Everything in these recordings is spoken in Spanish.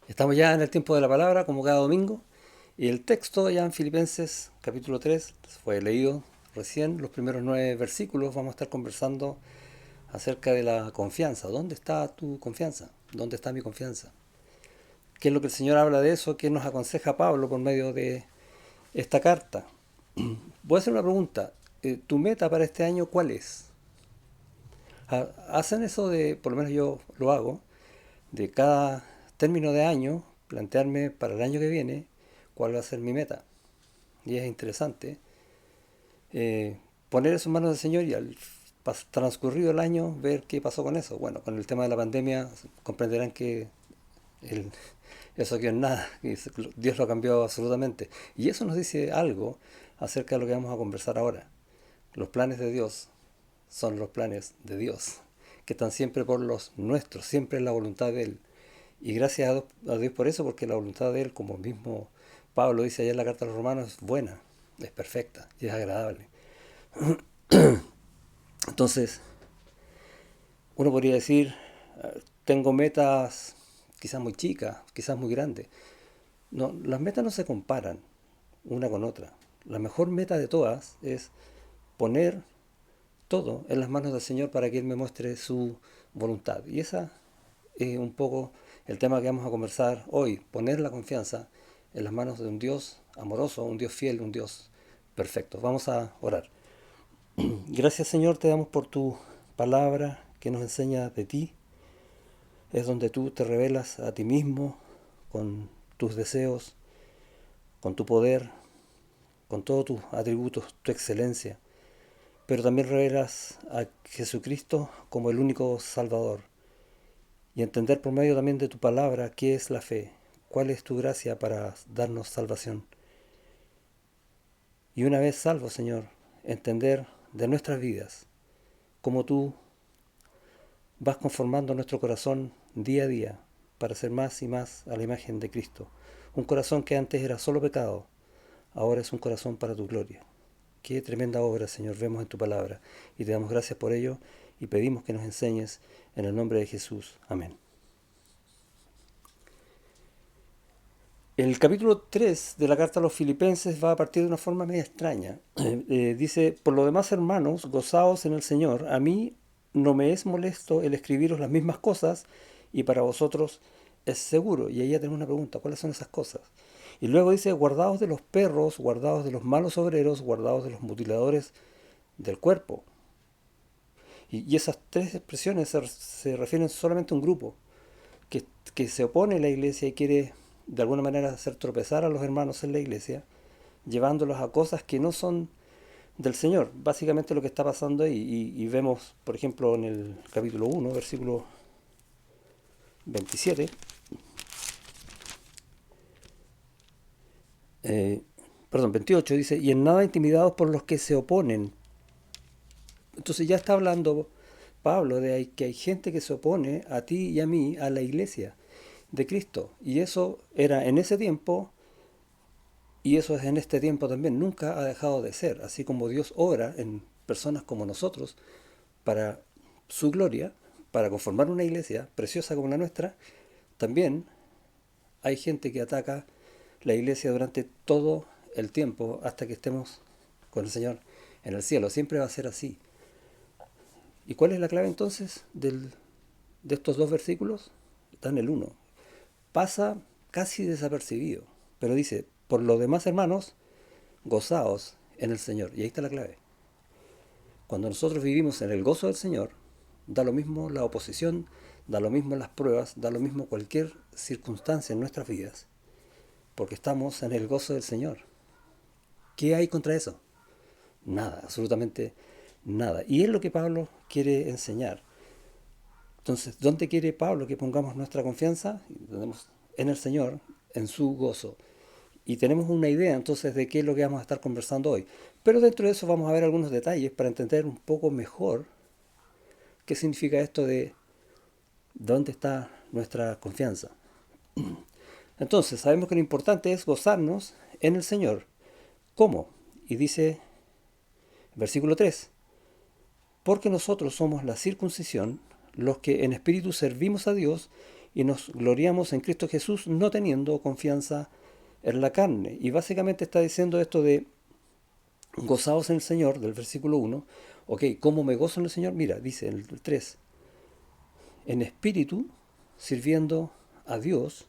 Estamos ya en el tiempo de la palabra, como cada domingo, y el texto ya en Filipenses capítulo 3 fue leído recién, los primeros 9 versículos. Vamos a estar conversando acerca de la confianza. ¿Dónde está tu confianza? ¿Dónde está mi confianza? ¿Qué es lo que el Señor habla de eso? ¿Qué nos aconseja Pablo por medio de esta carta? Voy a hacer una pregunta. ¿Tu meta para este año cuál es? ¿Hacen eso de, por lo menos yo lo hago, de cada término de año, plantearme para el año que viene cuál va a ser mi meta? Y es interesante poner eso en manos del Señor y al transcurrido el año ver qué pasó con eso. Bueno, con el tema de la pandemia comprenderán que el, eso que es nada, que Dios lo cambió absolutamente. Y eso nos dice algo acerca de lo que vamos a conversar ahora. Los planes de Dios son los planes de Dios, que están siempre por los nuestros, siempre es la voluntad de Él. Y gracias a Dios por eso, porque la voluntad de Él, como mismo Pablo dice allá en la carta a los romanos, es buena, es perfecta y es agradable. Entonces, uno podría decir, tengo metas quizás muy chicas, quizás muy grandes. No, las metas no se comparan una con otra. La mejor meta de todas es poner todo en las manos del Señor para que Él me muestre su voluntad. Y esa es un poco el tema que vamos a conversar hoy, poner la confianza en las manos de un Dios amoroso, un Dios fiel, un Dios perfecto. Vamos a orar. Gracias, Señor, te damos por tu palabra que nos enseña de ti. Es donde tú te revelas a ti mismo con tus deseos, con tu poder, con todos tus atributos, tu excelencia. Pero también revelas a Jesucristo como el único Salvador. Y entender por medio también de tu palabra qué es la fe, cuál es tu gracia para darnos salvación. Y una vez salvo, Señor, entender de nuestras vidas cómo tú vas conformando nuestro corazón día a día para ser más y más a la imagen de Cristo. Un corazón que antes era solo pecado, ahora es un corazón para tu gloria. Qué tremenda obra, Señor, vemos en tu palabra. Y te damos gracias por ello y pedimos que nos enseñes en el nombre de Jesús. Amén. El capítulo 3 de la carta a los filipenses va a partir de una forma media extraña. Dice, por lo demás, hermanos, gozaos en el Señor. A mí no me es molesto el escribiros las mismas cosas y para vosotros es seguro. Y ahí ya tenemos una pregunta, ¿cuáles son esas cosas? Y luego dice, guardaos de los perros, guardaos de los malos obreros, guardaos de los mutiladores del cuerpo. Y esas tres expresiones se refieren solamente a un grupo que, que se opone a la iglesia y quiere de alguna manera hacer tropezar a los hermanos en la iglesia, llevándolos a cosas que no son del Señor. Básicamente lo que está pasando ahí. Y vemos, por ejemplo, en el capítulo 1, versículo 27, eh, perdón, 28, dice, y en nada intimidados por los que se oponen. Entonces ya está hablando Pablo de que hay gente que se opone a ti y a mí, a la iglesia de Cristo. Y eso era en ese tiempo y eso es en este tiempo también. Nunca ha dejado de ser. Así como Dios obra en personas como nosotros para su gloria, para conformar una iglesia preciosa como la nuestra, también hay gente que ataca la iglesia durante todo el tiempo hasta que estemos con el Señor en el cielo. Siempre va a ser así. ¿Y cuál es la clave entonces de estos dos versículos? Está en el uno. Pasa casi desapercibido, pero dice, por lo demás, hermanos, gozaos en el Señor. Y ahí está la clave. Cuando nosotros vivimos en el gozo del Señor, da lo mismo la oposición, da lo mismo las pruebas, da lo mismo cualquier circunstancia en nuestras vidas, porque estamos en el gozo del Señor. ¿Qué hay contra eso? Nada, absolutamente nada. Y es lo que Pablo quiere enseñar. Entonces, ¿dónde quiere Pablo que pongamos nuestra confianza? En el Señor, en su gozo. Y tenemos una idea entonces de qué es lo que vamos a estar conversando hoy. Pero dentro de eso vamos a ver algunos detalles para entender un poco mejor qué significa esto de dónde está nuestra confianza. Entonces, sabemos que lo importante es gozarnos en el Señor. ¿Cómo? Y dice, versículo 3, porque nosotros somos la circuncisión, los que en espíritu servimos a Dios, y nos gloriamos en Cristo Jesús, no teniendo confianza en la carne. Y básicamente está diciendo esto de gozaos en el Señor, del versículo 1. Ok, ¿cómo me gozo en el Señor? Mira, dice el 3, en espíritu, sirviendo a Dios,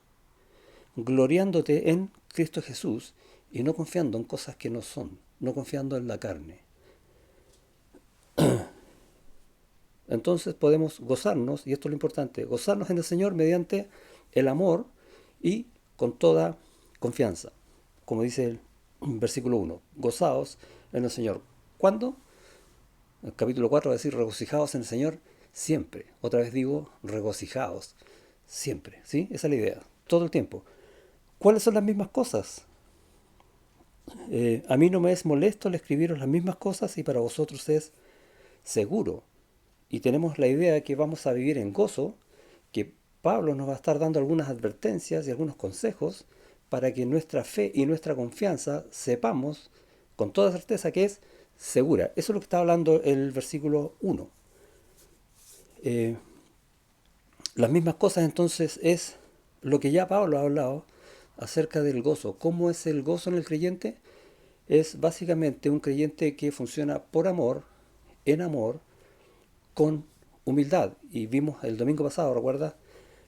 gloriándote en Cristo Jesús y no confiando en cosas que no son, no confiando en la carne. Entonces podemos gozarnos, y esto es lo importante, gozarnos en el Señor mediante el amor y con toda confianza. Como dice el versículo 1, gozaos en el Señor. ¿Cuándo? El capítulo 4 va a decir regocijaos en el Señor siempre. Otra vez digo regocijaos siempre. ¿Sí? Esa es la idea. Todo el tiempo. ¿Cuáles son las mismas cosas? A mí no me es molesto el escribiros las mismas cosas y para vosotros es seguro. Y tenemos la idea de que vamos a vivir en gozo, que Pablo nos va a estar dando algunas advertencias y algunos consejos para que nuestra fe y nuestra confianza sepamos con toda certeza que es segura. Eso es lo que está hablando el versículo 1. Las mismas cosas entonces es lo que ya Pablo ha hablado acerca del gozo. ¿Cómo es el gozo en el creyente? Es básicamente un creyente que funciona por amor, en amor, con humildad. Y vimos el domingo pasado, ¿recuerdas?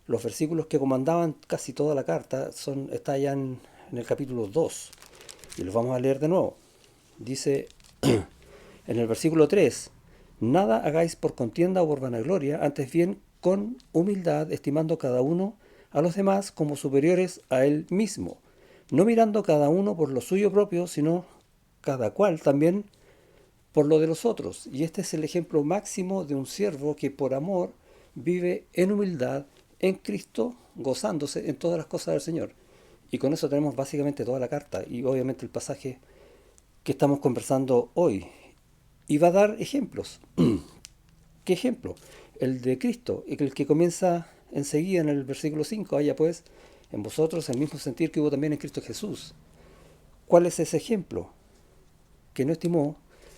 Los versículos que comandaban casi toda la carta está ya en el capítulo 2. Y los vamos a leer de nuevo. Dice en el versículo 3, nada hagáis por contienda o por vanagloria, antes bien con humildad, estimando cada uno a los demás como superiores a él mismo, no mirando cada uno por lo suyo propio, sino cada cual también por lo de los otros. Y este es el ejemplo máximo de un siervo que por amor vive en humildad en Cristo, gozándose en todas las cosas del Señor. Y con eso tenemos básicamente toda la carta y obviamente el pasaje que estamos conversando hoy. Y va a dar ejemplos. ¿Qué ejemplo? El de Cristo, el que comienza enseguida en el versículo 5, haya pues en vosotros el mismo sentir que hubo también en Cristo Jesús. ¿Cuál es ese ejemplo? Que no estimó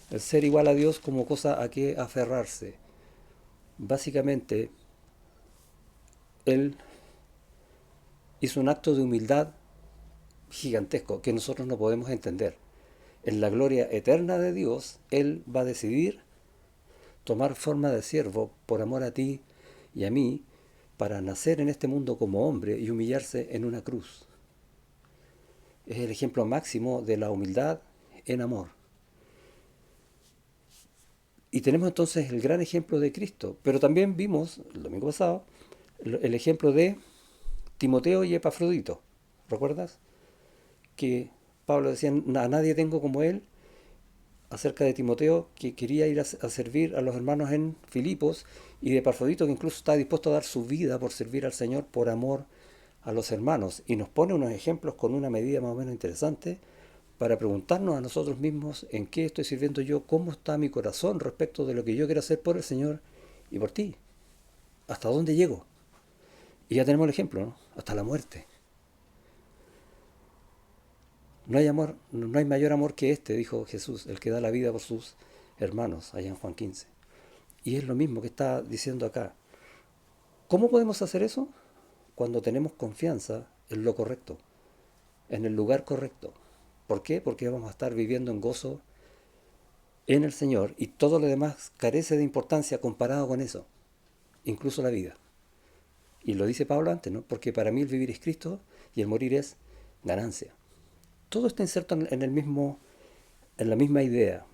el ser igual a Dios como cosa a que aferrarse. Básicamente, Él hizo un acto de humildad gigantesco que nosotros no podemos entender. En la gloria eterna de Dios, Él va a decidir tomar forma de siervo por amor a ti y a mí, para nacer en este mundo como hombre y humillarse en una cruz. Es el ejemplo máximo de la humildad en amor. Y tenemos entonces el gran ejemplo de Cristo, pero también vimos el domingo pasado el ejemplo de Timoteo y Epafrodito. ¿Recuerdas? Que Pablo decía, a nadie tengo como él, acerca de Timoteo, que quería ir a servir a los hermanos en Filipos, y de Epafrodito, que incluso está dispuesto a dar su vida por servir al Señor por amor a los hermanos. Y nos pone unos ejemplos con una medida más o menos interesante para preguntarnos a nosotros mismos en qué estoy sirviendo yo, cómo está mi corazón respecto de lo que yo quiero hacer por el Señor y por ti. ¿Hasta dónde llego? Y ya tenemos el ejemplo, ¿no? Hasta la muerte. No hay amor, no hay mayor amor que este, dijo Jesús, el que da la vida por sus hermanos, allá en Juan 15. Y es lo mismo que está diciendo acá. ¿Cómo podemos hacer eso? Cuando tenemos confianza en lo correcto, en el lugar correcto. ¿Por qué? Porque vamos a estar viviendo en gozo en el Señor y todo lo demás carece de importancia comparado con eso, incluso la vida. Y lo dice Pablo antes, ¿no? Porque para mí el vivir es Cristo y el morir es ganancia. Todo está inserto en la misma idea.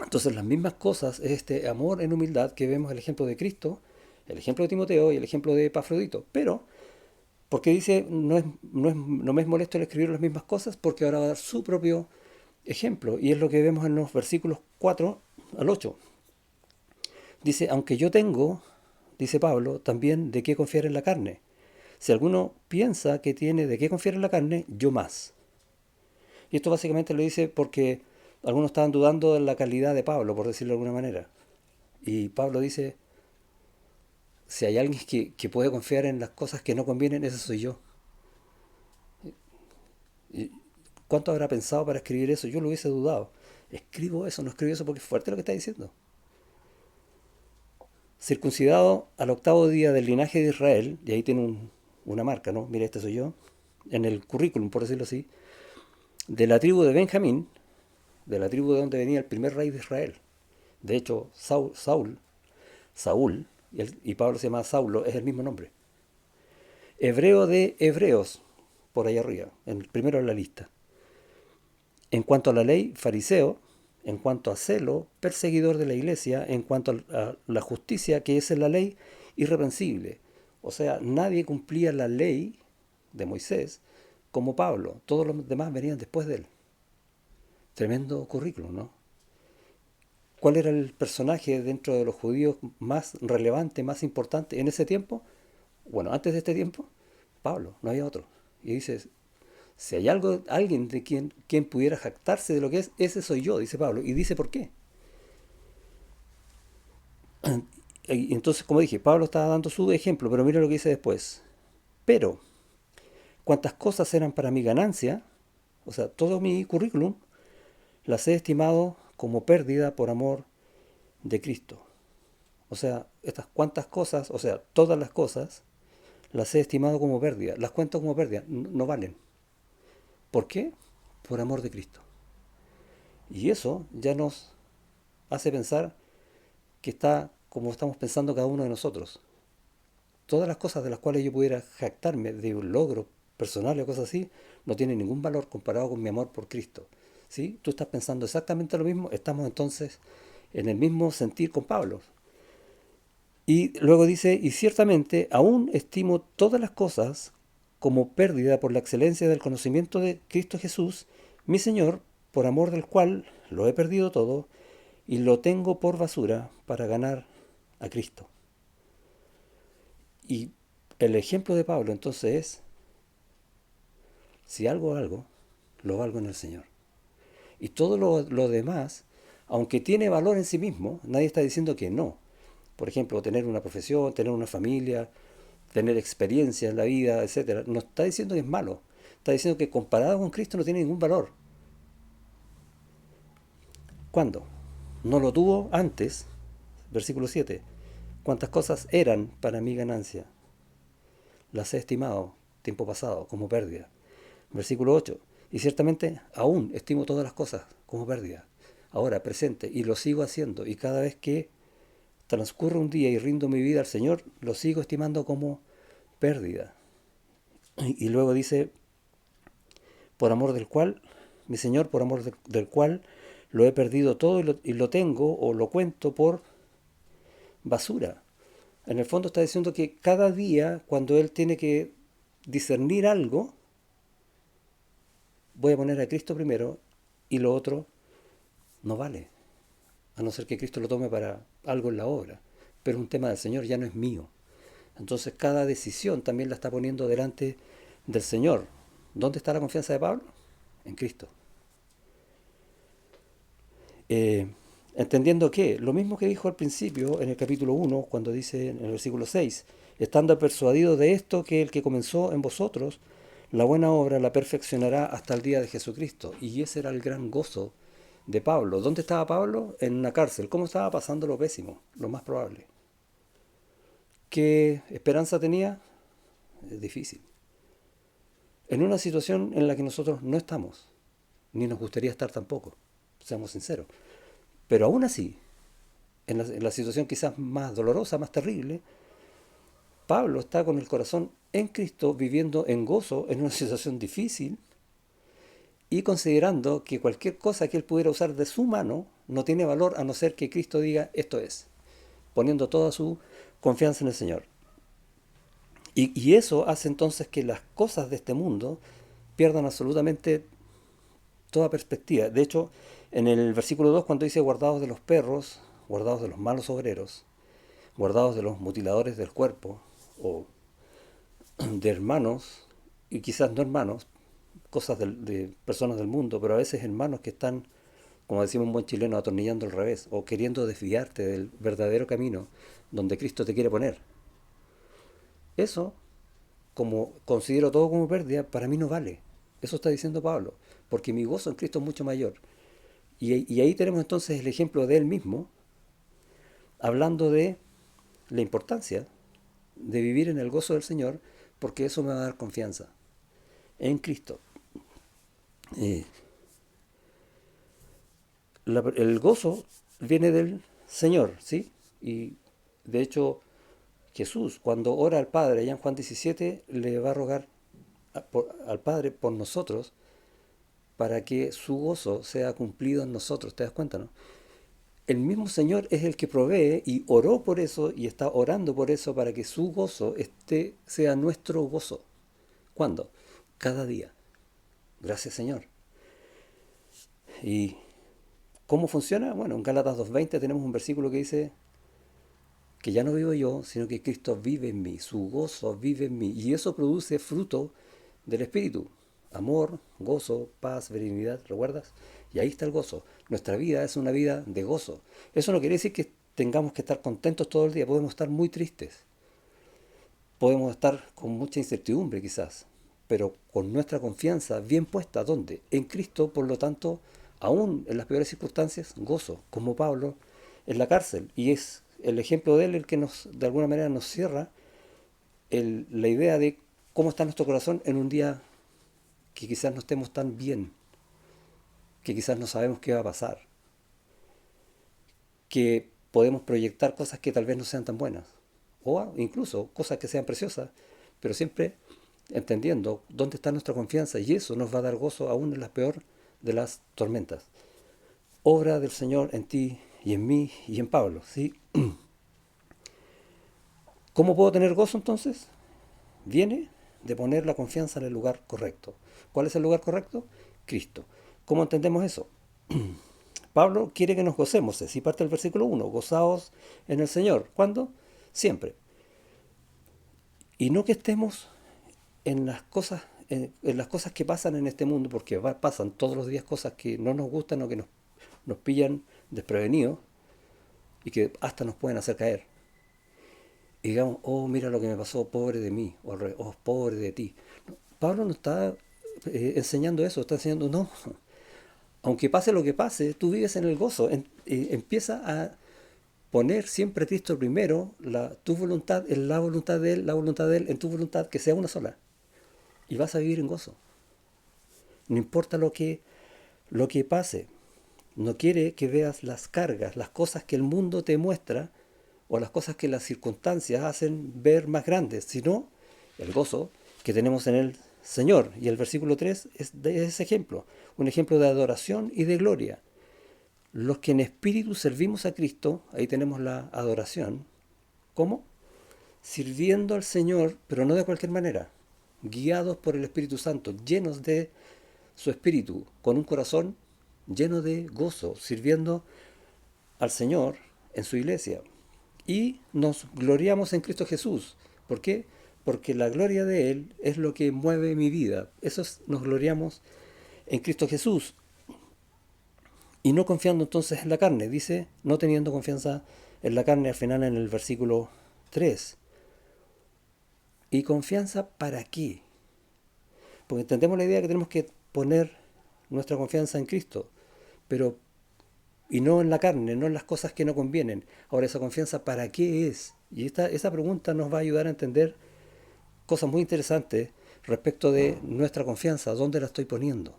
Entonces las mismas cosas es este amor en humildad que vemos el ejemplo de Cristo, el ejemplo de Timoteo y el ejemplo de Epafrodito. Pero, porque dice, no me es molesto el escribir las mismas cosas, porque ahora va a dar su propio ejemplo. Y es lo que vemos en los versículos 4 al 8. Dice, aunque yo tengo, dice Pablo, también de qué confiar en la carne. Si alguno piensa que tiene de qué confiar en la carne, yo más. Y esto básicamente lo dice porque algunos estaban dudando de la calidad de Pablo, por decirlo de alguna manera. Y Pablo dice, si hay alguien que puede confiar en las cosas que no convienen, ese soy yo. ¿Y cuánto habrá pensado para escribir eso? Yo lo hubiese dudado. ¿Escribo eso? ¿No escribo eso? Porque es fuerte lo que está diciendo. circuncidado al 8.º día del linaje de Israel, y ahí tiene una marca, ¿no? Mira, este soy yo, en el currículum, por decirlo así, de la tribu de Benjamín, de la tribu de donde venía el primer rey de Israel. De hecho, Saúl, y Pablo se llama Saulo, es el mismo nombre. Hebreo de hebreos, por ahí arriba, en el primero en la lista. En cuanto a la ley, fariseo. En cuanto a celo, perseguidor de la iglesia. En cuanto a la justicia, que es en la ley, irreprensible. O sea, nadie cumplía la ley de Moisés como Pablo. Todos los demás venían después de él. Tremendo currículum, ¿no? ¿Cuál era el personaje dentro de los judíos más relevante, más importante en ese tiempo? Bueno, antes de este tiempo, Pablo, no había otro. Y dice, si hay alguien de quien pudiera jactarse de lo que es, ese soy yo, dice Pablo. Y dice por qué. Y entonces, como dije, Pablo estaba dando su ejemplo, pero mira lo que dice después. Pero, cuantas cosas eran para mi ganancia, o sea, todo mi currículum, las he estimado como pérdida por amor de Cristo. O sea, estas cuantas cosas, o sea, todas las cosas, las he estimado como pérdida, las cuento como pérdida, no valen. ¿Por qué? Por amor de Cristo. Y eso ya nos hace pensar que está como estamos pensando cada uno de nosotros. Todas las cosas de las cuales yo pudiera jactarme de un logro personal o cosas así, no tienen ningún valor comparado con mi amor por Cristo. ¿Sí? Tú estás pensando exactamente lo mismo, estamos entonces en el mismo sentir con Pablo. Y luego dice, y ciertamente aún estimo todas las cosas como pérdida por la excelencia del conocimiento de Cristo Jesús, mi Señor, por amor del cual lo he perdido todo y lo tengo por basura para ganar a Cristo. Y el ejemplo de Pablo entonces es, si algo, lo valgo en el Señor. Y todo lo demás, aunque tiene valor en sí mismo, nadie está diciendo que no. Por ejemplo, tener una profesión, tener una familia, tener experiencia en la vida, etcétera, no está diciendo que es malo. Está diciendo que comparado con Cristo no tiene ningún valor. ¿Cuándo? No lo tuvo antes, versículo 7. Cuántas cosas eran para mi ganancia, las he estimado, tiempo pasado, como pérdida. Versículo 8. Y ciertamente aún estimo todas las cosas como pérdida. Ahora, presente, y lo sigo haciendo. Y cada vez que transcurre un día y rindo mi vida al Señor, lo sigo estimando como pérdida. Y luego dice, por amor del cual, mi Señor, por amor del cual lo he perdido todo y lo tengo o lo cuento por basura. En el fondo está diciendo que cada día, cuando él tiene que discernir algo, voy a poner a Cristo primero y lo otro no vale, a no ser que Cristo lo tome para algo en la obra. Pero es un tema del Señor, ya no es mío. Entonces cada decisión también la está poniendo delante del Señor. ¿Dónde está la confianza de Pablo? En Cristo. Entendiendo que, lo mismo que dijo al principio en el capítulo 1, cuando dice en el versículo 6, estando persuadido de esto, que el que comenzó en vosotros la buena obra la perfeccionará hasta el día de Jesucristo. Y ese era el gran gozo de Pablo. ¿Dónde estaba Pablo? En una cárcel. ¿Cómo estaba pasando lo pésimo? Lo más probable. ¿Qué esperanza tenía? Es difícil. En una situación en la que nosotros no estamos, ni nos gustaría estar tampoco, seamos sinceros. Pero aún así, en la situación quizás más dolorosa, más terrible, Pablo está con el corazón en Cristo, viviendo en gozo en una situación difícil y considerando que cualquier cosa que él pudiera usar de su mano no tiene valor a no ser que Cristo diga esto es, poniendo toda su confianza en el Señor. Y eso hace entonces que las cosas de este mundo pierdan absolutamente toda perspectiva. De hecho, en el versículo 2, cuando dice guardados de los perros, guardados de los malos obreros, guardados de los mutiladores del cuerpo, o de hermanos, y quizás no hermanos, cosas de personas del mundo, pero a veces hermanos que están, como decimos un buen chileno, atornillando al revés, o queriendo desviarte del verdadero camino donde Cristo te quiere poner. Eso, como considero todo como pérdida, para mí no vale. Eso está diciendo Pablo, porque mi gozo en Cristo es mucho mayor. Y ahí tenemos entonces el ejemplo de él mismo, hablando de la importancia de vivir en el gozo del Señor, porque eso me va a dar confianza en Cristo. Eh, el gozo viene del Señor, ¿sí? Y de hecho Jesús, cuando ora al Padre, allá en Juan 17, le va a rogar al Padre por nosotros para que su gozo sea cumplido en nosotros. ¿Te das cuenta, no? El mismo Señor es el que provee y oró por eso y está orando por eso para que su gozo sea nuestro gozo. ¿Cuándo? Cada día. Gracias, Señor. ¿Y cómo funciona? Bueno, en Gálatas 2:20 tenemos un versículo que dice que ya no vivo yo, sino que Cristo vive en mí, su gozo vive en mí. Y eso produce fruto del Espíritu. Amor, gozo, paz, benignidad, ¿recuerdas? Y ahí está el gozo. Nuestra vida es una vida de gozo. Eso no quiere decir que tengamos que estar contentos todo el día. Podemos estar muy tristes. Podemos estar con mucha incertidumbre quizás. Pero con nuestra confianza bien puesta, ¿dónde? En Cristo, por lo tanto, aún en las peores circunstancias, gozo. Como Pablo en la cárcel. Y es el ejemplo de él el que de alguna manera nos cierra la idea de cómo está nuestro corazón en un día que quizás no estemos tan bien, que quizás no sabemos qué va a pasar, que podemos proyectar cosas que tal vez no sean tan buenas, o incluso cosas que sean preciosas, pero siempre entendiendo dónde está nuestra confianza, y eso nos va a dar gozo aún en la peor de las tormentas. Obra del Señor en ti y en mí y en Pablo, ¿sí? ¿Cómo puedo tener gozo entonces? Viene de poner la confianza en el lugar correcto. ¿Cuál es el lugar correcto? Cristo. ¿Cómo entendemos eso? Pablo quiere que nos gocemos. Así parte del versículo 1. Gozaos en el Señor. ¿Cuándo? Siempre. Y no que estemos en las cosas que pasan en este mundo, porque pasan todos los días cosas que no nos gustan o que nos pillan desprevenidos y que hasta nos pueden hacer caer. Y digamos, oh, mira lo que me pasó, pobre de mí, oh, pobre de ti. No, Pablo no está enseñando eso, está enseñando, no, aunque pase lo que pase, tú vives en el gozo. Empieza a poner siempre a Cristo primero, tu voluntad en la voluntad de Él, la voluntad de Él en tu voluntad, que sea una sola. Y vas a vivir en gozo. No importa lo que pase. No quiere que veas las cargas, las cosas que el mundo te muestra o las cosas que las circunstancias hacen ver más grandes, sino el gozo que tenemos en el Señor. Y el versículo 3 es de ese ejemplo, un ejemplo de adoración y de gloria. Los que en espíritu servimos a Cristo, ahí tenemos la adoración. ¿Cómo? Sirviendo al Señor, pero no de cualquier manera, guiados por el Espíritu Santo, llenos de su Espíritu, con un corazón lleno de gozo, sirviendo al Señor en su iglesia. Y nos gloriamos en Cristo Jesús. ¿Por qué? Porque la gloria de Él es lo que mueve mi vida. Nos gloriamos en Cristo Jesús. Y no confiando entonces en la carne. Dice, no teniendo confianza en la carne al final en el versículo 3. ¿Y confianza para qué? Porque entendemos la idea que tenemos que poner nuestra confianza en Cristo. Pero y no en la carne, no en las cosas que no convienen. Ahora, ¿esa confianza para qué es? Y esa pregunta nos va a ayudar a entender cosas muy interesantes respecto de nuestra confianza, dónde la estoy poniendo.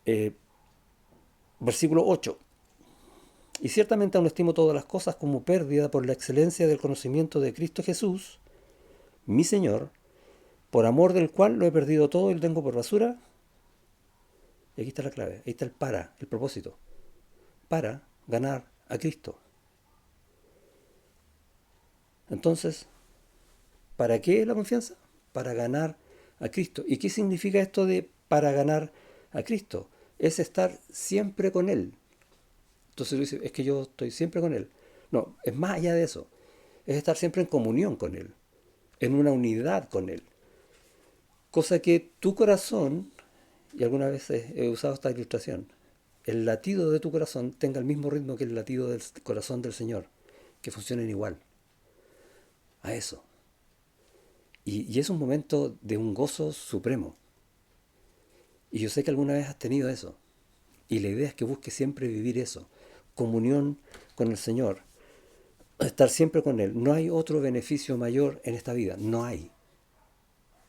Eh, Versículo 8. Y ciertamente aún estimo todas las cosas como pérdida por la excelencia del conocimiento de Cristo Jesús, mi Señor, por amor del cual lo he perdido todo y lo tengo por basura. Y aquí está la clave, ahí está el propósito, para ganar a Cristo. Entonces, ¿para qué la confianza? Para ganar a Cristo. ¿Y qué significa esto de para ganar a Cristo? Es estar siempre con Él. Entonces tú dices, es que yo estoy siempre con Él. No, es más allá de eso. Es estar siempre en comunión con Él, en una unidad con Él. Cosa que tu corazón, y algunas veces he usado esta ilustración, el latido de tu corazón tenga el mismo ritmo que el latido del corazón del Señor, que funcionen igual. A eso. Y es un momento de un gozo supremo. Y yo sé que alguna vez has tenido eso. Y la idea es que busques siempre vivir eso. comunión con el Señor, estar siempre con Él. No hay otro beneficio mayor en esta vida, no hay.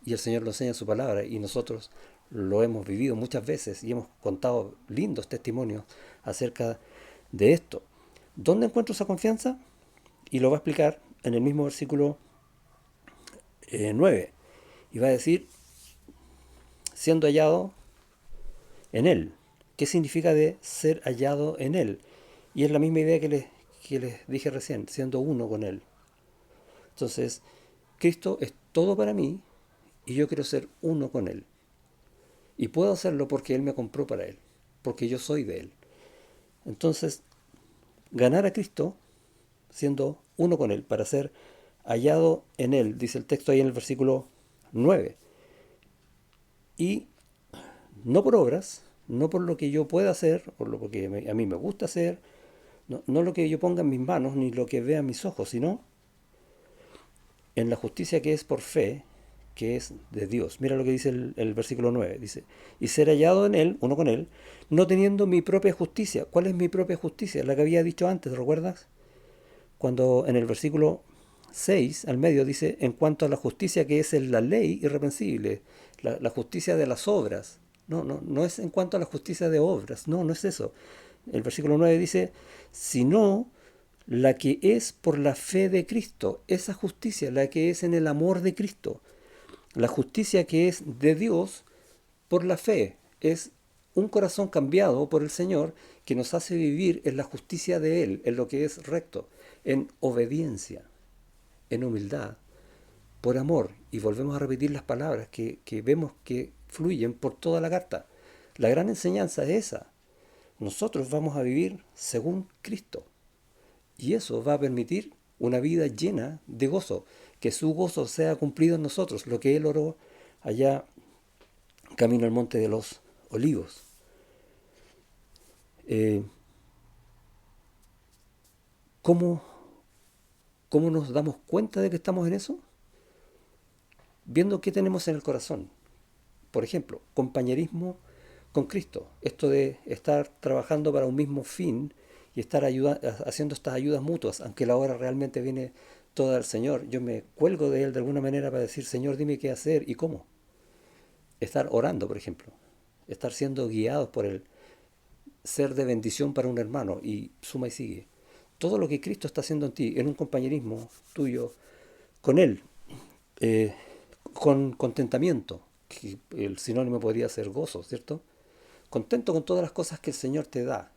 Y el Señor lo enseña en su palabra y nosotros lo hemos vivido muchas veces y hemos contado lindos testimonios acerca de esto. ¿Dónde encuentro esa confianza? Y lo va a explicar en el mismo versículo 9. Y va a decir, siendo hallado en Él. ¿Qué significa de ser hallado en Él? Y es la misma idea que les dije recién, siendo uno con Él. Entonces, Cristo es todo para mí y yo quiero ser uno con Él. Y puedo hacerlo porque Él me compró para Él, porque yo soy de Él. Entonces, ganar a Cristo siendo uno con Él, para ser hallado en Él, dice el texto ahí en el versículo 9. Y no por obras, no por lo que yo pueda hacer, por lo que a mí me gusta hacer, no lo que yo ponga en mis manos, ni lo que vea en mis ojos, sino en la justicia que es por fe, que es de Dios. Mira lo que dice el versículo 9. Dice, y ser hallado en Él, uno con Él, no teniendo mi propia justicia. ¿Cuál es mi propia justicia? La que había dicho antes, ¿recuerdas? Cuando en el versículo 6 al medio dice, en cuanto a la justicia que es en la ley irreprensible, la justicia de las obras. No es en cuanto a la justicia de obras, no es eso. El versículo 9 dice, sino la que es por la fe de Cristo, esa justicia, la que es en el amor de Cristo, la justicia que es de Dios por la fe, es un corazón cambiado por el Señor que nos hace vivir en la justicia de Él, en lo que es recto, en obediencia, en humildad, por amor. Y volvemos a repetir las palabras que vemos que fluyen por toda la carta. La gran enseñanza es esa. Nosotros vamos a vivir según Cristo. Y eso va a permitir una vida llena de gozo, que su gozo sea cumplido en nosotros, lo que Él oró allá camino al monte de los olivos. Eh, ¿cómo, ¿Cómo nos damos cuenta de que estamos en eso? Viendo qué tenemos en el corazón. Por ejemplo, compañerismo con Cristo. Esto de estar trabajando para un mismo fin y estar haciendo estas ayudas mutuas, aunque la obra realmente viene toda del Señor. Yo me cuelgo de Él de alguna manera para decir, Señor, dime qué hacer y cómo. Estar orando, por ejemplo. Estar siendo guiados por Él. Ser de bendición para un hermano y suma y sigue. Todo lo que Cristo está haciendo en ti, en un compañerismo tuyo con Él, eh, con contentamiento, que el sinónimo podría ser gozo, ¿cierto? Contento con todas las cosas que el Señor te da.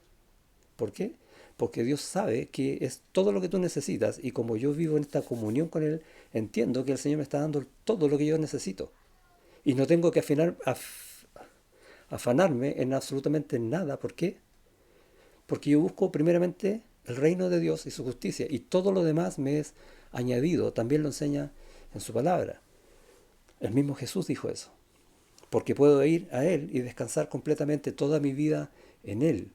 ¿Por qué? Porque Dios sabe que es todo lo que tú necesitas y como yo vivo en esta comunión con Él, entiendo que el Señor me está dando todo lo que yo necesito. Y no tengo que afanarme en absolutamente nada. ¿Por qué? Porque yo busco primeramente el reino de Dios y su justicia y todo lo demás me es añadido. También lo enseña en su palabra. El mismo Jesús dijo eso. Porque puedo ir a Él y descansar completamente toda mi vida en Él.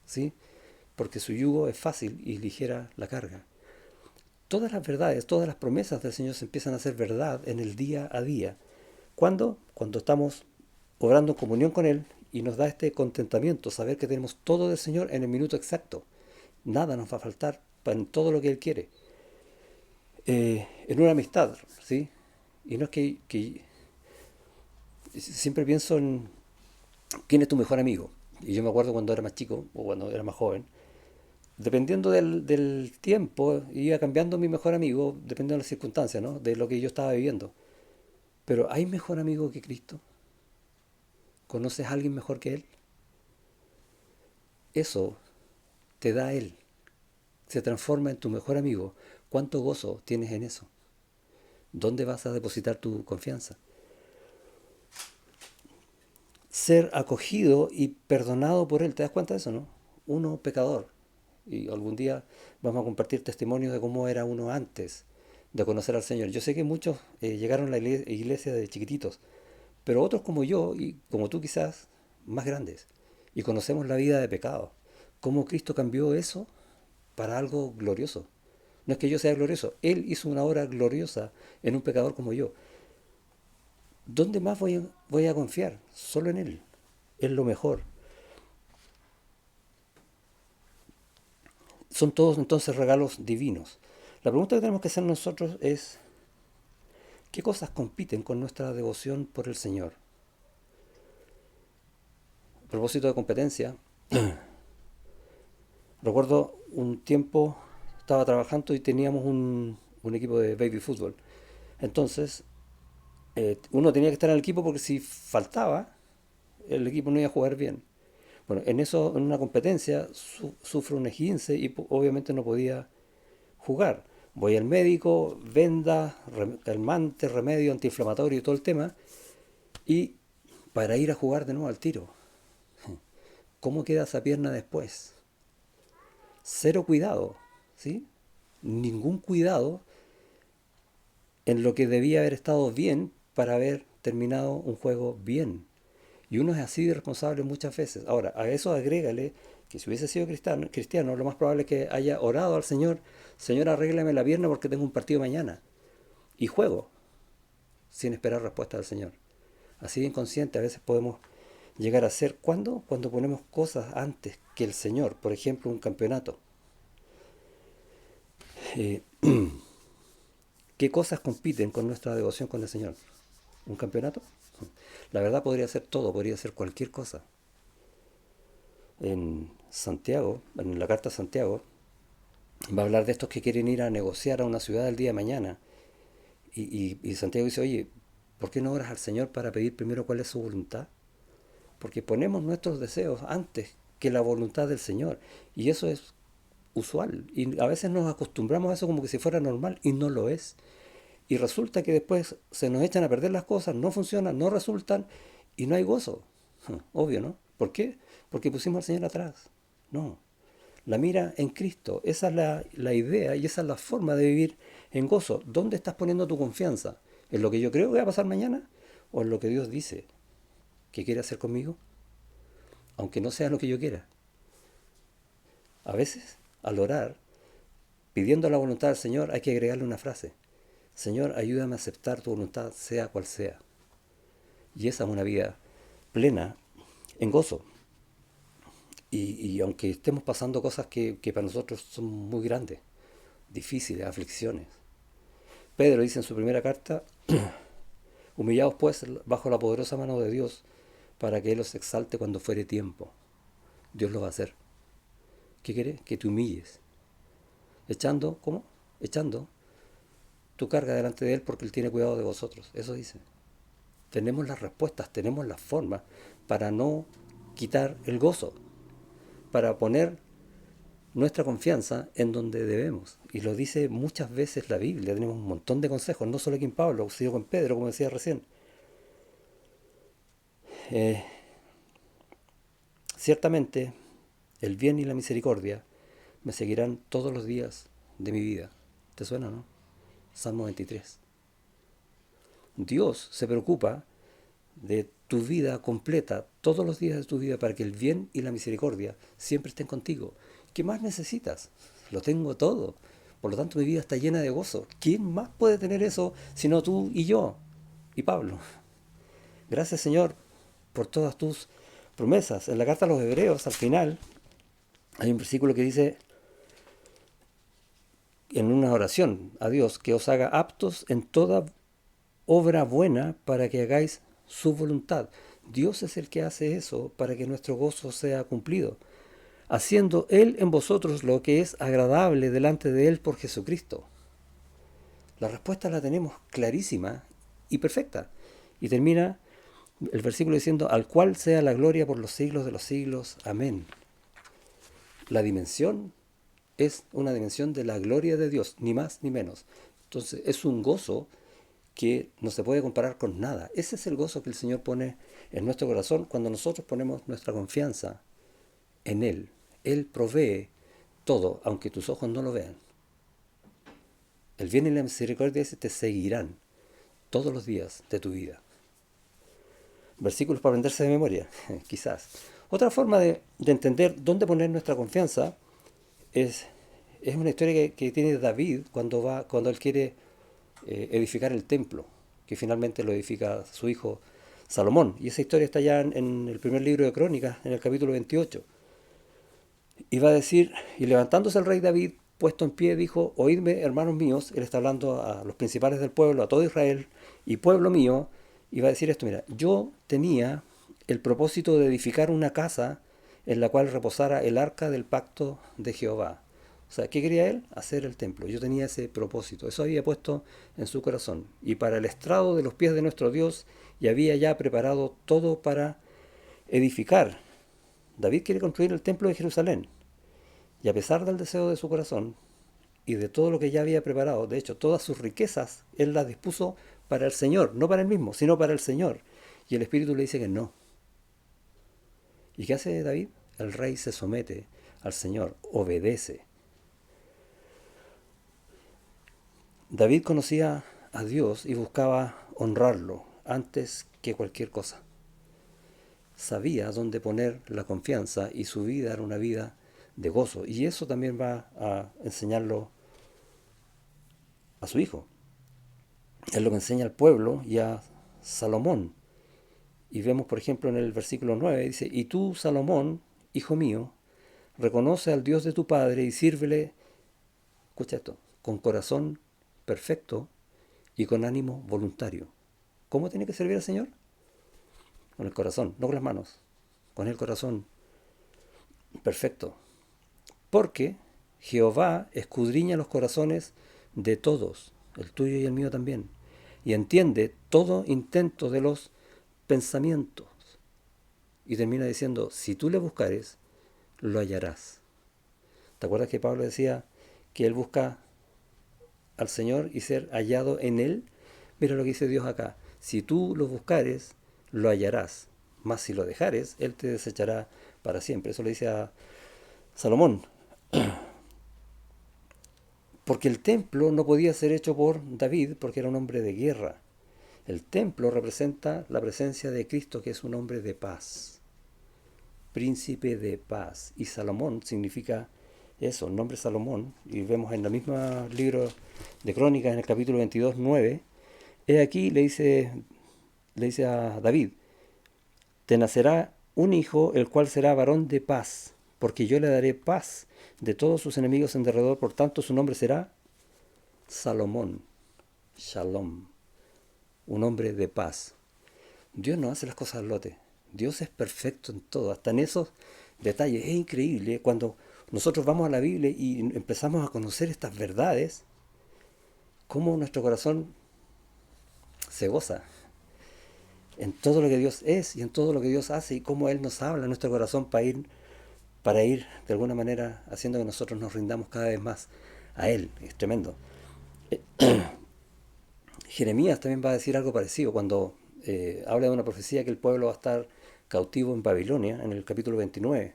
¿Sí? Porque su yugo es fácil y ligera la carga. Todas las verdades, todas las promesas del Señor se empiezan a hacer verdad en el día a día. ¿Cuándo? Cuando estamos obrando en comunión con Él y nos da este contentamiento, saber que tenemos todo del Señor en el minuto exacto. Nada nos va a faltar en todo lo que Él quiere. En una amistad, ¿sí? Y no es que siempre pienso en quién es tu mejor amigo. Y yo me acuerdo cuando era más chico o cuando era más joven, dependiendo del tiempo, iba cambiando mi mejor amigo, dependiendo de las circunstancias, ¿no? De lo que yo estaba viviendo. Pero ¿hay mejor amigo que Cristo? ¿Conoces a alguien mejor que Él? Eso te da Él. Se transforma en tu mejor amigo. ¿Cuánto gozo tienes en eso? ¿Dónde vas a depositar tu confianza? Ser acogido y perdonado por Él. ¿Te das cuenta de eso, no? Uno pecador. Y algún día vamos a compartir testimonios de cómo era uno antes de conocer al Señor. Yo sé que muchos llegaron a la iglesia de chiquititos, pero otros como yo y como tú quizás, más grandes. Y conocemos la vida de pecado. Cómo Cristo cambió eso para algo glorioso. No es que yo sea glorioso, Él hizo una obra gloriosa en un pecador como yo. ¿Dónde más voy a confiar? Solo en Él. Es lo mejor. son todos entonces regalos divinos. La pregunta que tenemos que hacer nosotros es, ¿qué cosas compiten con nuestra devoción por el Señor? A propósito de competencia, recuerdo un tiempo estaba trabajando y teníamos un equipo de baby fútbol. Entonces, uno tenía que estar en el equipo porque si faltaba, el equipo no iba a jugar bien. Bueno, en eso, en una competencia, sufro un esguince y obviamente no podía jugar. Voy al médico, venda, calmante, remedio antiinflamatorio y todo el tema, y para ir a jugar de nuevo al tiro. ¿Cómo queda esa pierna después? Cero cuidado, ¿sí? Ningún cuidado en lo que debía haber estado bien para haber terminado un juego bien. Y uno es así de irresponsable muchas veces. Ahora, a eso agrégale que si hubiese sido cristiano, lo más probable es que haya orado al Señor, Señor, arréglame la pierna porque tengo un partido mañana. Y juego, sin esperar respuesta del Señor. Así de inconsciente a veces podemos llegar a ser. ¿Cuándo? Cuando ponemos cosas antes que el Señor. Por ejemplo, un campeonato. Eh, ¿Qué cosas compiten con nuestra devoción con el Señor? ¿Un campeonato? La verdad podría ser todo, podría ser cualquier cosa. En Santiago, en la carta a Santiago, va a hablar de estos que quieren ir a negociar a una ciudad el día de mañana. Y Santiago dice, oye, ¿por qué no oras al Señor para pedir primero cuál es su voluntad? Porque ponemos nuestros deseos antes que la voluntad del Señor. Y eso es usual. Y a veces nos acostumbramos a eso como que si fuera normal y no lo es. Y resulta que después se nos echan a perder las cosas, no funcionan, no resultan y no hay gozo. Obvio, ¿no? ¿Por qué? Porque pusimos al Señor atrás. No. La mira en Cristo. Esa es la idea y esa es la forma de vivir en gozo. ¿Dónde estás poniendo tu confianza? ¿En lo que yo creo que va a pasar mañana? ¿O en lo que Dios dice que quiere hacer conmigo? Aunque no sea lo que yo quiera. A veces, al orar, pidiendo la voluntad del Señor, hay que agregarle una frase. Señor, ayúdame a aceptar tu voluntad, sea cual sea. Y esa es una vida plena en gozo. Y aunque estemos pasando cosas que para nosotros son muy grandes, difíciles, aflicciones. Pedro dice en su primera carta, humillaos pues bajo la poderosa mano de Dios, para que Él os exalte cuando fuere tiempo. Dios lo va a hacer. ¿Qué quiere? Que te humilles. Echando, ¿cómo? Echando tu carga delante de Él porque Él tiene cuidado de vosotros. Eso dice. Tenemos las respuestas, tenemos las formas para no quitar el gozo, para poner nuestra confianza en donde debemos. Y lo dice muchas veces la Biblia. Tenemos un montón de consejos, no solo aquí en Pablo, sino con Pedro, como decía recién. Eh, Ciertamente, el bien y la misericordia me seguirán todos los días de mi vida. ¿Te suena, no? Salmo 23. Dios se preocupa de tu vida completa, todos los días de tu vida, para que el bien y la misericordia siempre estén contigo. ¿Qué más necesitas? Lo tengo todo. Por lo tanto, mi vida está llena de gozo. ¿Quién más puede tener eso sino tú y yo? Y Pablo. Gracias, Señor, por todas tus promesas. En la carta a los Hebreos, al final, hay un versículo que dice, en una oración a Dios, que os haga aptos en toda obra buena para que hagáis su voluntad. Dios es el que hace eso para que nuestro gozo sea cumplido, haciendo Él en vosotros lo que es agradable delante de Él por Jesucristo. La respuesta la tenemos clarísima y perfecta. Y termina el versículo diciendo, al cual sea la gloria por los siglos de los siglos. Amén. La dimensión es una dimensión de la gloria de Dios, ni más ni menos. Entonces es un gozo que no se puede comparar con nada. Ese es el gozo que el Señor pone en nuestro corazón cuando nosotros ponemos nuestra confianza en Él. Él provee todo, aunque tus ojos no lo vean. El bien y la misericordia ese te seguirán todos los días de tu vida. Versículos para aprenderse de memoria, quizás. Otra forma de entender dónde poner nuestra confianza es una historia que tiene David cuando él quiere edificar el templo, que finalmente lo edifica su hijo Salomón. Y esa historia está ya en el primer libro de Crónicas, en el capítulo 28. Iba a decir, y levantándose el rey David, puesto en pie, dijo, oídme, hermanos míos, él está hablando a los principales del pueblo, a todo Israel, y pueblo mío, iba a decir esto, mira, yo tenía el propósito de edificar una casa en la cual reposara el arca del pacto de Jehová. O sea, ¿qué quería él? Hacer el templo. Yo tenía ese propósito. Eso había puesto en su corazón. Y para el estrado de los pies de nuestro Dios, y había ya preparado todo para edificar. David quiere construir el templo de Jerusalén. Y a pesar del deseo de su corazón y de todo lo que ya había preparado, de hecho, todas sus riquezas, él las dispuso para el Señor, no para él mismo, sino para el Señor. Y el Espíritu le dice que no. ¿Y qué hace David? El rey se somete al Señor, obedece. David conocía a Dios y buscaba honrarlo antes que cualquier cosa. Sabía dónde poner la confianza y su vida era una vida de gozo. Y eso también va a enseñarlo a su hijo. Es lo que enseña al pueblo y a Salomón. Y vemos, por ejemplo, en el versículo 9, dice, y tú, Salomón, hijo mío, reconoce al Dios de tu padre y sírvele, escucha esto, con corazón perfecto y con ánimo voluntario. ¿Cómo tiene que servir al Señor? Con el corazón, no con las manos, con el corazón perfecto. Porque Jehová escudriña los corazones de todos, el tuyo y el mío también, y entiende todo intento de los pensamientos. Y termina diciendo, si tú le buscares, lo hallarás. ¿Te acuerdas que Pablo decía que él busca al Señor y ser hallado en él? Mira lo que dice Dios acá. Si tú lo buscares, lo hallarás. Mas si lo dejares, él te desechará para siempre. Eso le dice a Salomón. Porque el templo no podía ser hecho por David porque era un hombre de guerra. El templo representa la presencia de Cristo, que es un hombre de paz, príncipe de paz. Y Salomón significa eso, el nombre Salomón. Y vemos en el mismo libro de Crónicas, en el capítulo 22, 9, he aquí le dice a David, te nacerá un hijo, el cual será varón de paz, porque yo le daré paz de todos sus enemigos en derredor, por tanto su nombre será Salomón, Shalom, un hombre de paz. Dios no hace las cosas al lote. Dios es perfecto en todo, hasta en esos detalles. Es increíble cuando nosotros vamos a la Biblia y empezamos a conocer estas verdades, cómo nuestro corazón se goza en todo lo que Dios es y en todo lo que Dios hace y cómo Él nos habla en nuestro corazón para ir de alguna manera haciendo que nosotros nos rindamos cada vez más a Él. Es tremendo. Jeremías también va a decir algo parecido cuando habla de una profecía que el pueblo va a estar cautivo en Babilonia, en el capítulo 29.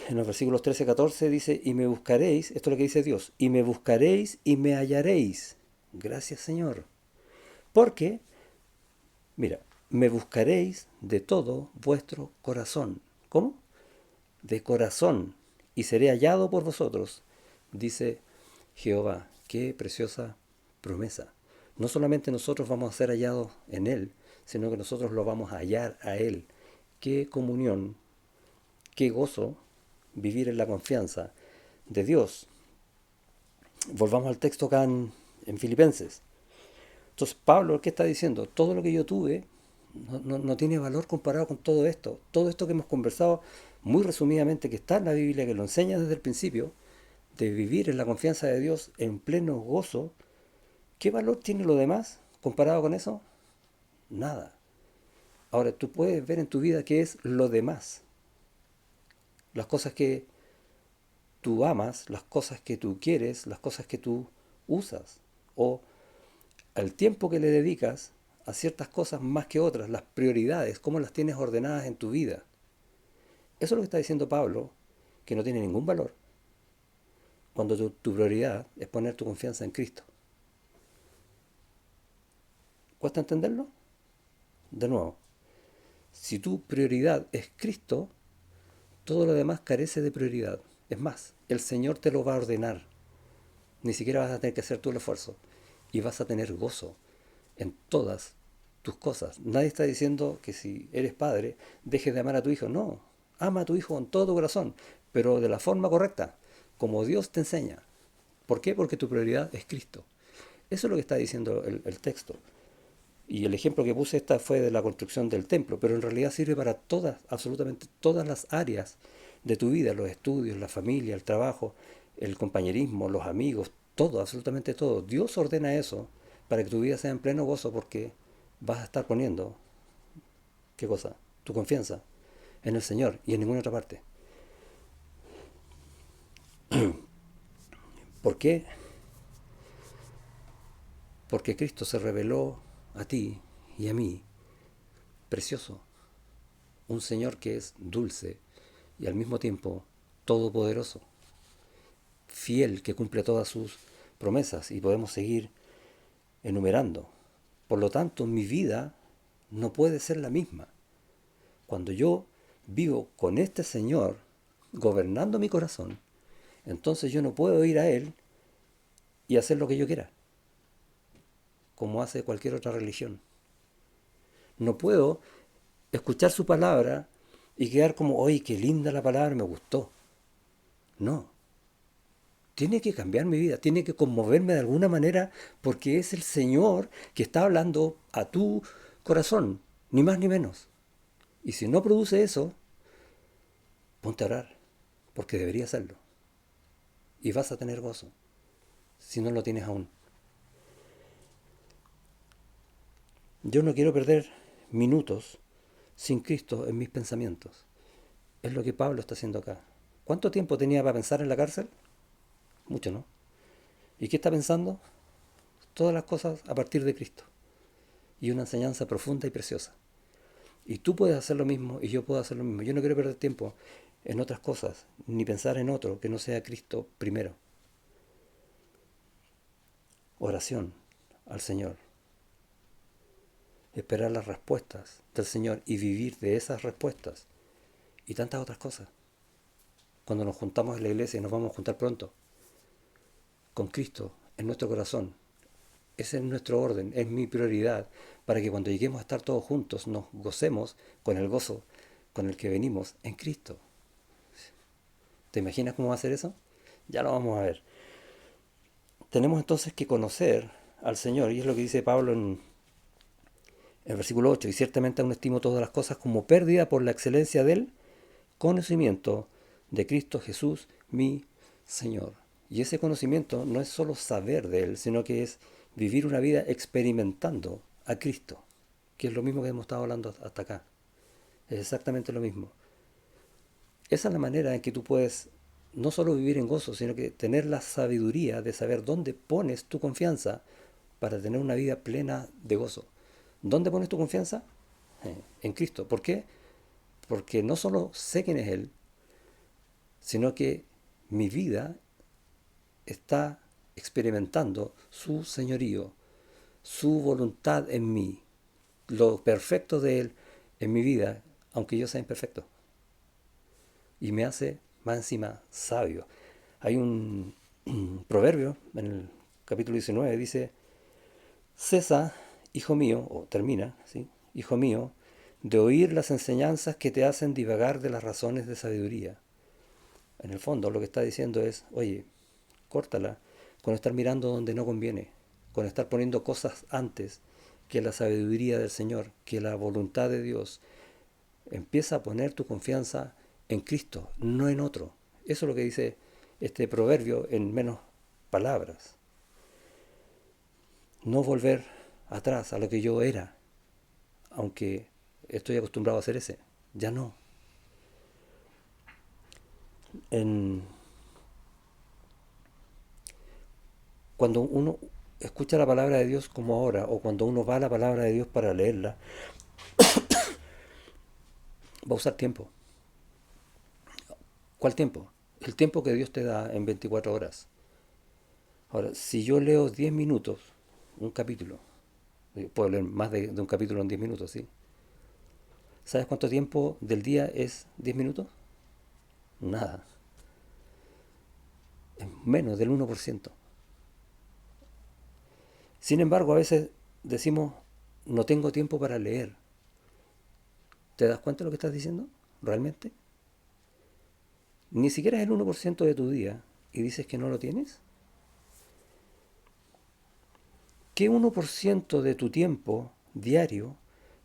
En los versículos 13 y 14 dice, y me buscaréis, esto es lo que dice Dios, y me buscaréis y me hallaréis. Gracias Señor. Porque, mira, me buscaréis de todo vuestro corazón. ¿Cómo? De corazón, y seré hallado por vosotros, dice Jehová. Qué preciosa promesa. No solamente nosotros vamos a ser hallados en Él, sino que nosotros lo vamos a hallar a Él. Qué comunión, qué gozo vivir en la confianza de Dios. Volvamos al texto acá en Filipenses. Entonces Pablo, ¿qué está diciendo? Todo lo que yo tuve no tiene valor comparado con todo esto. Todo esto que hemos conversado muy resumidamente, que está en la Biblia, que lo enseña desde el principio, de vivir en la confianza de Dios en pleno gozo, ¿qué valor tiene lo demás comparado con eso? Nada. Ahora, tú puedes ver en tu vida qué es lo demás. Las cosas que tú amas, las cosas que tú quieres, las cosas que tú usas. O al tiempo que le dedicas a ciertas cosas más que otras, las prioridades, cómo las tienes ordenadas en tu vida. Eso es lo que está diciendo Pablo, que no tiene ningún valor cuando tu prioridad es poner tu confianza en Cristo. ¿Cuesta entenderlo? De nuevo, si tu prioridad es Cristo, todo lo demás carece de prioridad. Es más, el Señor te lo va a ordenar. Ni siquiera vas a tener que hacer tú el esfuerzo. Y vas a tener gozo en todas tus cosas. Nadie está diciendo que si eres padre, dejes de amar a tu hijo. No. Ama a tu hijo con todo tu corazón, pero de la forma correcta, como Dios te enseña. ¿Por qué? Porque tu prioridad es Cristo. Eso es lo que está diciendo el texto. Y el ejemplo que puse esta fue de la construcción del templo, pero en realidad sirve para todas, absolutamente todas las áreas de tu vida, los estudios, la familia, el trabajo, el compañerismo, los amigos, todo, absolutamente todo. Dios ordena eso para que tu vida sea en pleno gozo porque vas a estar poniendo, ¿qué cosa? Tu confianza en el Señor y en ninguna otra parte. ¿Por qué? Porque Cristo se reveló a ti y a mí, precioso, un Señor que es dulce y al mismo tiempo todopoderoso, fiel, que cumple todas sus promesas y podemos seguir enumerando. Por lo tanto, mi vida no puede ser la misma. Cuando yo vivo con este Señor gobernando mi corazón, entonces yo no puedo ir a Él y hacer lo que yo quiera, como hace cualquier otra religión. No puedo escuchar su palabra y quedar como, oye, qué linda la palabra, me gustó. No, tiene que cambiar mi vida, tiene que conmoverme de alguna manera porque es el Señor que está hablando a tu corazón, ni más ni menos. Y si no produce eso, ponte a orar, porque debería hacerlo. Y vas a tener gozo, si no lo tienes aún. Yo no quiero perder minutos sin Cristo en mis pensamientos. Es lo que Pablo está haciendo acá. ¿Cuánto tiempo tenía para pensar en la cárcel? Mucho, ¿no? ¿Y qué está pensando? Todas las cosas a partir de Cristo. Y una enseñanza profunda y preciosa. Y tú puedes hacer lo mismo y yo puedo hacer lo mismo. Yo no quiero perder tiempo en otras cosas, ni pensar en otro que no sea Cristo primero. Oración al Señor. Esperar las respuestas del Señor y vivir de esas respuestas. Y tantas otras cosas. Cuando nos juntamos en la iglesia y nos vamos a juntar pronto, con Cristo en nuestro corazón. Ese es nuestro orden, es mi prioridad, para que cuando lleguemos a estar todos juntos nos gocemos con el gozo con el que venimos en Cristo. ¿Te imaginas cómo va a ser eso? Ya lo vamos a ver. Tenemos entonces que conocer al Señor, y es lo que dice Pablo en el versículo 8, y ciertamente aún estimo todas las cosas como pérdida por la excelencia del conocimiento de Cristo Jesús, mi Señor. Y ese conocimiento no es solo saber de Él, sino que es vivir una vida experimentando a Cristo, que es lo mismo que hemos estado hablando hasta acá. Es exactamente lo mismo. Esa es la manera en que tú puedes no solo vivir en gozo, sino que tener la sabiduría de saber dónde pones tu confianza para tener una vida plena de gozo. ¿Dónde pones tu confianza? En Cristo. ¿Por qué? Porque no solo sé quién es Él, sino que mi vida está experimentando su señorío, su voluntad en mí, lo perfecto de Él en mi vida, aunque yo sea imperfecto. Y me hace más encima sabio. Hay un proverbio en el capítulo 19, dice, cesa, hijo mío, o termina, ¿sí? Hijo mío, de oír las enseñanzas que te hacen divagar de las razones de sabiduría. En el fondo lo que está diciendo es, oye, córtala con estar mirando donde no conviene, con estar poniendo cosas antes que la sabiduría del Señor, que la voluntad de Dios. Empieza a poner tu confianza en Cristo, no en otro. Eso es lo que dice este proverbio en menos palabras. No volver atrás a lo que yo era, aunque estoy acostumbrado a hacer ese. Ya no. En, cuando uno escucha la palabra de Dios como ahora, o cuando uno va a la palabra de Dios para leerla, va a usar tiempo. ¿Cuál tiempo? El tiempo que Dios te da en 24 horas. Ahora, si yo leo 10 minutos, un capítulo, puedo leer más de un capítulo en 10 minutos, ¿sí? ¿Sabes cuánto tiempo del día es 10 minutos? Nada. Es menos del 1%. Sin embargo, a veces decimos, no tengo tiempo para leer. ¿Te das cuenta de lo que estás diciendo? ¿Realmente? Ni siquiera es el 1% de tu día y dices que no lo tienes. ¿Qué 1% de tu tiempo diario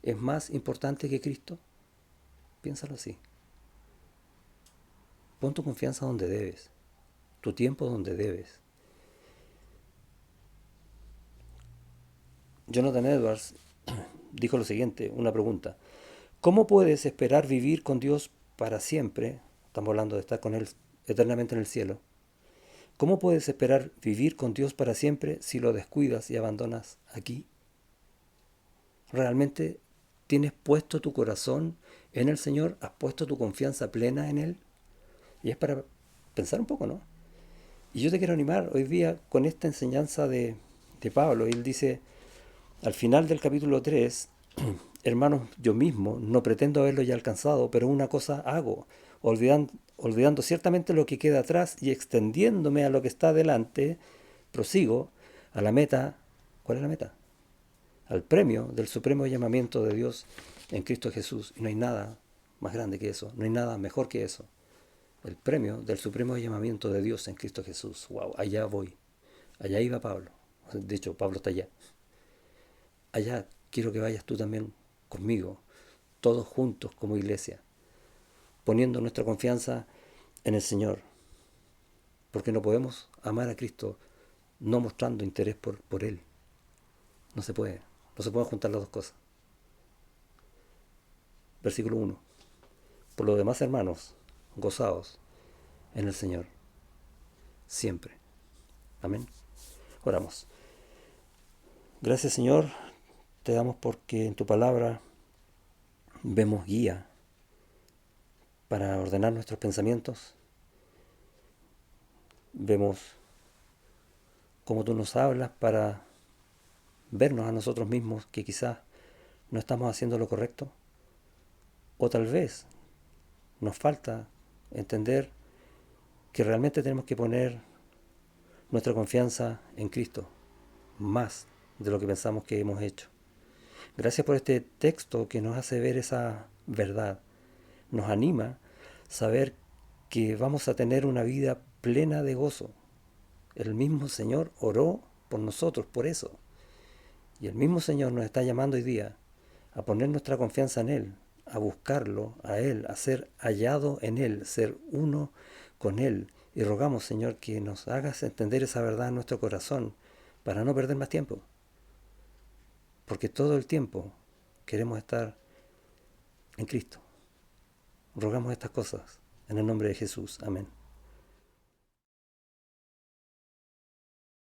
es más importante que Cristo? Piénsalo así. Pon tu confianza donde debes, tu tiempo donde debes. Jonathan Edwards dijo lo siguiente, una pregunta. ¿Cómo puedes esperar vivir con Dios para siempre? Estamos hablando de estar con Él eternamente en el cielo. ¿Cómo puedes esperar vivir con Dios para siempre si lo descuidas y abandonas aquí? ¿Realmente tienes puesto tu corazón en el Señor? ¿Has puesto tu confianza plena en Él? Y es para pensar un poco, ¿no? Y yo te quiero animar hoy día con esta enseñanza de Pablo. Él dice, al final del capítulo 3, hermanos, yo mismo no pretendo haberlo ya alcanzado, pero una cosa hago, olvidando ciertamente lo que queda atrás y extendiéndome a lo que está delante, prosigo a la meta. ¿Cuál es la meta? Al premio del supremo llamamiento de Dios en Cristo Jesús. Y no hay nada más grande que eso, no hay nada mejor que eso. El premio del supremo llamamiento de Dios en Cristo Jesús. Wow, allá voy. Allá iba Pablo. De hecho, Pablo está allá. Allá quiero que vayas tú también conmigo, todos juntos como iglesia, poniendo nuestra confianza en el Señor. Porque no podemos amar a Cristo no mostrando interés por Él. No se puede. No se pueden juntar las dos cosas. Versículo 1. Por lo demás, hermanos, gozaos en el Señor. Siempre. Amén. Oramos. Gracias, Señor. Te damos porque en tu palabra vemos guía para ordenar nuestros pensamientos. Vemos cómo tú nos hablas para vernos a nosotros mismos que quizás no estamos haciendo lo correcto. O tal vez nos falta entender que realmente tenemos que poner nuestra confianza en Cristo, más de lo que pensamos que hemos hecho. Gracias por este texto que nos hace ver esa verdad. Nos anima a saber que vamos a tener una vida plena de gozo. El mismo Señor oró por nosotros, por eso. Y el mismo Señor nos está llamando hoy día a poner nuestra confianza en Él, a buscarlo, a Él, a ser hallado en Él, ser uno con Él. Y rogamos, Señor, que nos hagas entender esa verdad en nuestro corazón para no perder más tiempo. Porque todo el tiempo queremos estar en Cristo. Rogamos estas cosas en el nombre de Jesús. Amén.